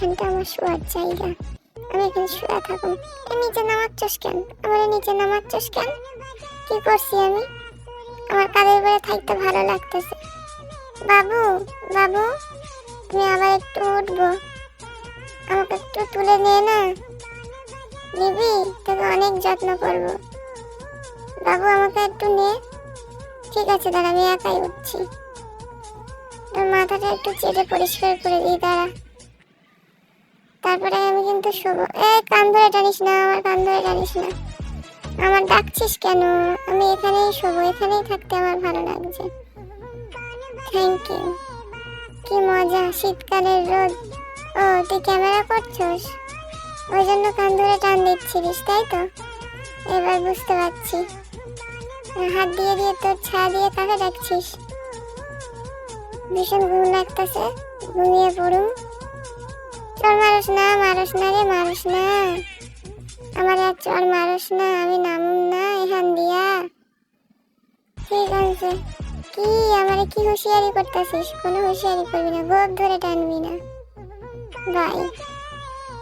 এইখানটা আমার শোয়ার জায়গা, আমি এখানে শুয়ে থাকুন। নিচে নামাচ্ছস কেন? আমার নিচে নামাচ্ছস কেন? কি করছি আমি? আমার কাঁধের উপরে থাকতে ভালো লাগতেছে। বাবু, বাবু, আমি আবার একটু উঠবো, আমাকে একটু তুলে নে না। নিবি? তোকে অনেক যত্ন করব। বাবু আমাকে একটু নে। ঠিক আছে দাঁড়া, আমি একাই উঠছি। তোর মাথাটা একটু চেটে পরিষ্কার করে দিই, দাঁড়া। তারপরে আমি কিন্তু শোবো। কান ধরে টানিস না, আমার কান ধরে টানিস না। আমার ডাকছিস কেন? আমি এখানেই শোবো, এখানেই থাকতে আমার ভালো লাগছে। Thank you. কি মজা, শীতকালের রোদ। ও তুই ক্যামেরা করছস, ওই জন্য কান ধরে টান দিচ্ছিলিস, তাই তো? এবার বুঝতে পারছি। হাত দিয়ে দিয়ে তোর ছা দিয়ে কাকে ডাকছিস? ভীষণ ঘুম লাগতেছে, ঘুমিয়ে পড়ুম। চল মারস না, মারস না রে, মারস না আমার, আর চল মারস না, আমি নামুম না এখান দিয়া। ঠিক আছে। কি আমারে কি হুঁশিয়ারি করতেছিস? কোনো হুঁশিয়ারি করবি না, গোপ ধরে টানবি না। বাই।